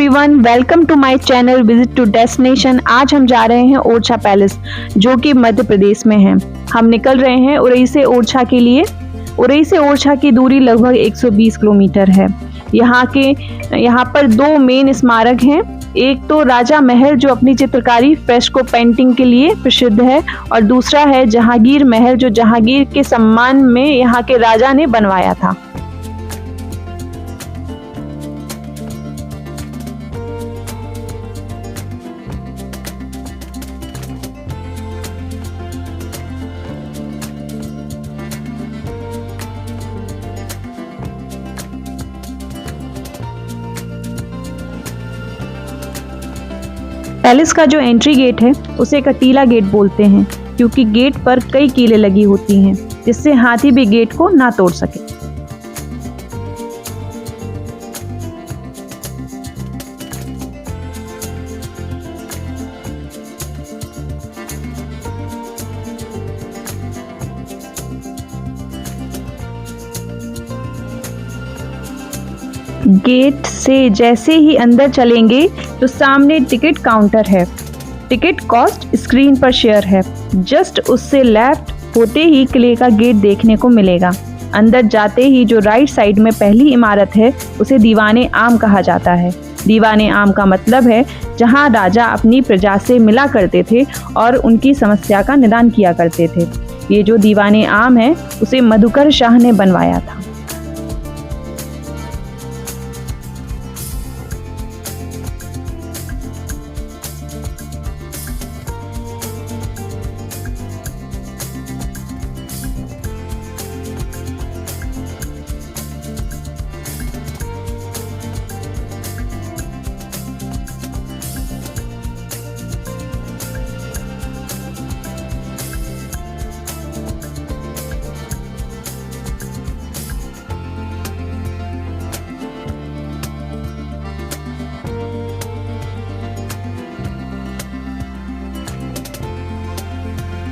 Everyone, welcome to my channel visit to destination. आज हम जा रहे हैं ओरछा पैलेस जो कि मध्य प्रदेश में है। हम निकल रहे हैं उरई से ओरछा के लिए। उरई से ओरछा की दूरी लगभग 120 किलोमीटर है। यहाँ पर दो मेन स्मारक हैं। एक तो राजा महल जो अपनी चित्रकारी फ्रेस्को पेंटिंग के लिए प्रसिद्ध है, और दूसरा है जहांगीर महल जो जहांगीर के सम्मान में यहाँ के राजा ने बनवाया था। पैलेस का जो एंट्री गेट है उसे कटीला गेट बोलते हैं, क्योंकि गेट पर कई कीलें लगी होती हैं जिससे हाथी भी गेट को ना तोड़ सके। गेट से जैसे ही अंदर चलेंगे तो सामने टिकट काउंटर है। टिकट कॉस्ट स्क्रीन पर शेयर है। जस्ट उससे लेफ्ट होते ही किले का गेट देखने को मिलेगा। अंदर जाते ही जो राइट साइड में पहली इमारत है उसे दीवाने आम कहा जाता है। दीवाने आम का मतलब है जहां राजा अपनी प्रजा से मिला करते थे और उनकी समस्या का निदान किया करते थे। ये जो दीवाने आम है उसे मधुकर शाह ने बनवाया था।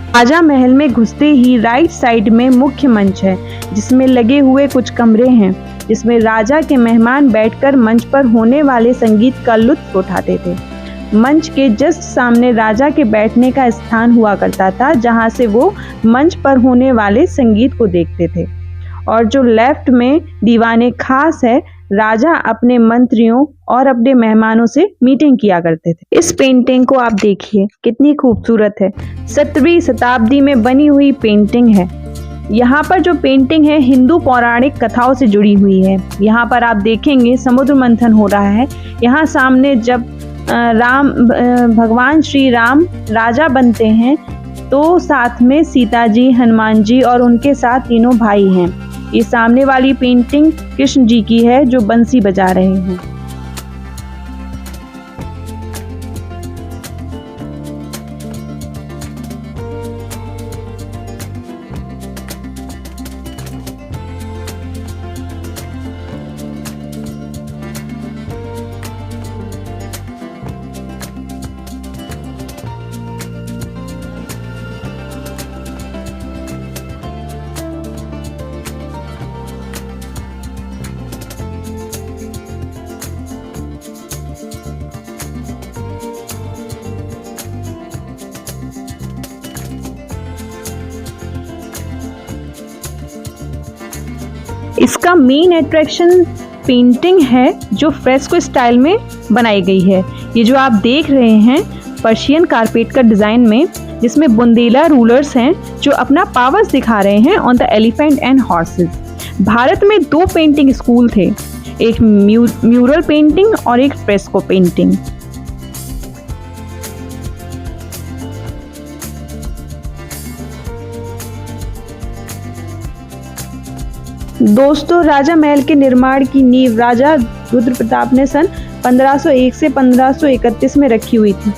राजा महल में घुसते ही राइट साइड में मुख्य मंच है, जिसमें लगे हुए कुछ कमरे हैं, जिसमें राजा के मेहमान बैठकर मंच पर होने वाले संगीत का लुत्फ उठाते थे। मंच के जस्ट सामने राजा के बैठने का स्थान हुआ करता था, जहां से वो मंच पर होने वाले संगीत को देखते थे। और जो लेफ्ट में दीवाने खास है, राजा अपने मंत्रियों और अपने मेहमानों से मीटिंग किया करते थे। इस पेंटिंग को आप देखिए कितनी खूबसूरत है। 17वीं शताब्दी में बनी हुई पेंटिंग है। यहाँ पर जो पेंटिंग है हिंदू पौराणिक कथाओं से जुड़ी हुई है। यहाँ पर आप देखेंगे समुद्र मंथन हो रहा है। यहाँ सामने जब भगवान श्री राम राजा बनते हैं तो साथ में सीता जी, हनुमान जी और उनके साथ तीनों भाई हैं। ये सामने वाली पेंटिंग कृष्ण जी की है जो बंसी बजा रहे हैं। इसका मेन अट्रैक्शन पेंटिंग है जो फ्रेस्को स्टाइल में बनाई गई है। ये जो आप देख रहे हैं पर्शियन कारपेट का डिजाइन में, जिसमें बुंदेला रूलर्स हैं जो अपना पावर्स दिखा रहे हैं on the elephant and horses. Bharat में दो पेंटिंग स्कूल थे, एक म्यूरल पेंटिंग और एक फ्रेस्को पेंटिंग। दोस्तों, राजा महल के निर्माण की नींव राजा रुद्र प्रताप ने सन 1501 से 1531 में रखी हुई थी,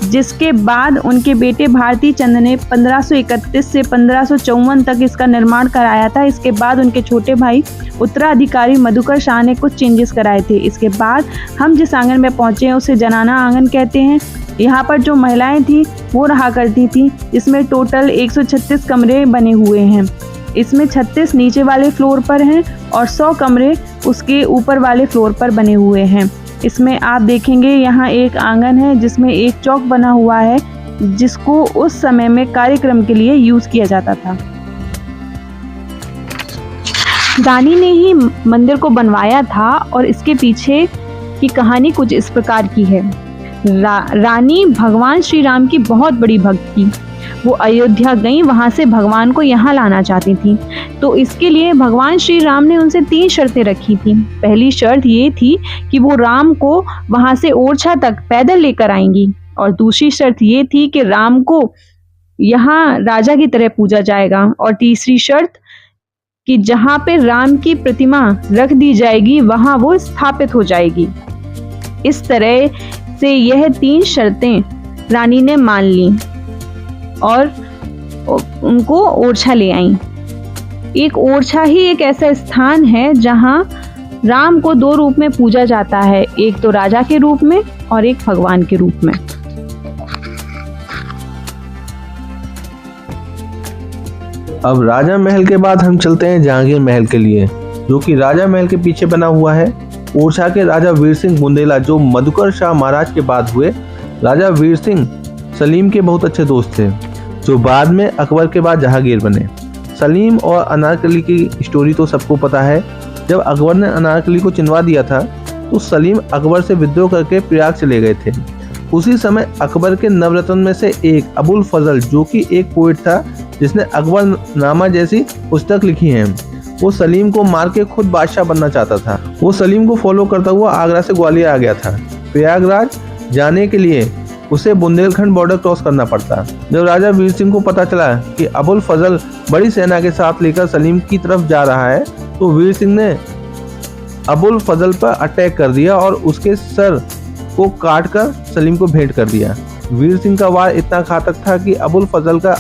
जिसके बाद उनके बेटे भारती चंद ने 1531 से 1554 तक इसका निर्माण कराया था। इसके बाद उनके छोटे भाई उत्तराधिकारी मधुकर शाह ने कुछ चेंजेस कराए थे। इसके बाद हम जिस आंगन में पहुंचे हैं उसे जनाना आंगन कहते हैं। यहाँ पर जो महिलाएं थी वो रहा करती थी। इसमें टोटल 136 कमरे बने हुए हैं। इसमें 36 नीचे वाले फ्लोर पर हैं और 100 कमरे उसके ऊपर वाले फ्लोर पर बने हुए हैं। इसमें आप देखेंगे यहाँ एक आंगन है जिसमें एक चौक बना हुआ है जिसको उस समय में कार्यक्रम के लिए यूज किया जाता था। रानी ने ही मंदिर को बनवाया था और इसके पीछे की कहानी कुछ इस प्रकार की है। रानी भगवान श्री राम की बहुत बड़ी भक्त थी। वो अयोध्या गई, वहाँ से भगवान को यहाँ लाना चाहती थी। तो इसके लिए भगवान श्री राम ने उनसे 3 शर्तें रखी थी। पहली शर्त ये थी कि वो राम को वहाँ से ओरछा तक पैदल लेकर आएंगी, और दूसरी शर्त ये थी कि राम को यहाँ राजा की तरह पूजा जाएगा, और तीसरी शर्त कि जहाँ पे राम की प्रतिमा रख दी जाएगी वहाँ वो स्थापित हो जाएगी। इस तरह से यह 3 शर्तें रानी ने मान ली और उनको ओरछा ले आई। एक ओरछा ही एक ऐसा स्थान है जहाँ राम को 2 रूप में पूजा जाता है, एक तो राजा के रूप में और एक भगवान के रूप में। अब राजा महल के बाद हम चलते हैं जहांगीर महल के लिए, जो कि राजा महल के पीछे बना हुआ है। ओरछा के राजा वीर सिंह बुंदेला, जो मधुकर शाह महाराज के बाद हुए, राजा वीर सिंह सलीम के बहुत अच्छे दोस्त थे, जो बाद में अकबर के बाद जहांगीर बने। सलीम और अनारकली की स्टोरी तो सबको पता है। जब अकबर ने अनारकली को चिनवा दिया था तो सलीम अकबर से विद्रोह करके प्रयाग चले गए थे। उसी समय अकबर के नवरत्न में से एक अबुल फजल, जो कि एक पोइट था जिसने अकबर नामा जैसी पुस्तक लिखी है, वो सलीम को मार के खुद बादशाह बनना चाहता था। वो सलीम को फॉलो करता हुआ आगरा से ग्वालियर आ गया था। प्रयागराज जाने के लिए उसे बुंदेलखंड बॉर्डर क्रॉस करना पड़ता। जब राजा वीर सिंह को पता चला कि अबुल फजल बड़ी सेना के साथ लेकर सलीम की तरफ जा रहा है, तो वीर सिंह ने अबुल फजल पर अटैक कर दिया और उसके सर को काटकर सलीम को भेंट कर दिया। वीर सिंह का वार इतना घातक था कि अबुल फजल का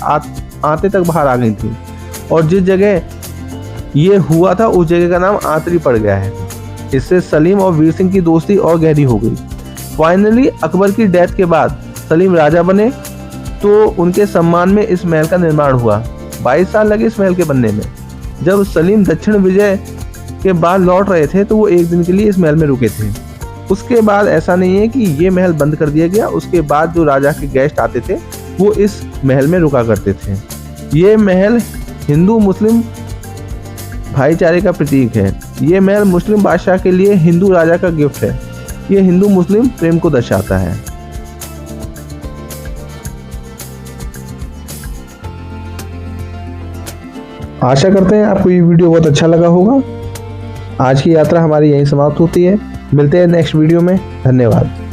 आंतें तक बाहर आ गई थी, और जिस जगह ये हुआ था उस जगह का नाम आंतरी पड़ गया है। इससे सलीम और वीर सिंह की दोस्ती और गहरी हो गई। फाइनली अकबर की डेथ के बाद सलीम राजा बने, तो उनके सम्मान में इस महल का निर्माण हुआ। 22 साल लगे इस महल के बनने में। जब सलीम दक्षिण विजय के बाद लौट रहे थे तो वो एक दिन के लिए इस महल में रुके थे। उसके बाद ऐसा नहीं है कि ये महल बंद कर दिया गया। उसके बाद जो राजा के गेस्ट आते थे वो इस महल में रुका करते थे। ये महल हिंदू मुस्लिम भाईचारे का प्रतीक है। ये महल मुस्लिम बादशाह के लिए हिंदू राजा का गिफ्ट है। ये हिंदू मुस्लिम प्रेम को दर्शाता है। आशा करते हैं आपको ये वीडियो बहुत अच्छा लगा होगा। आज की यात्रा हमारी यहीं समाप्त होती है। मिलते हैं नेक्स्ट वीडियो में। धन्यवाद।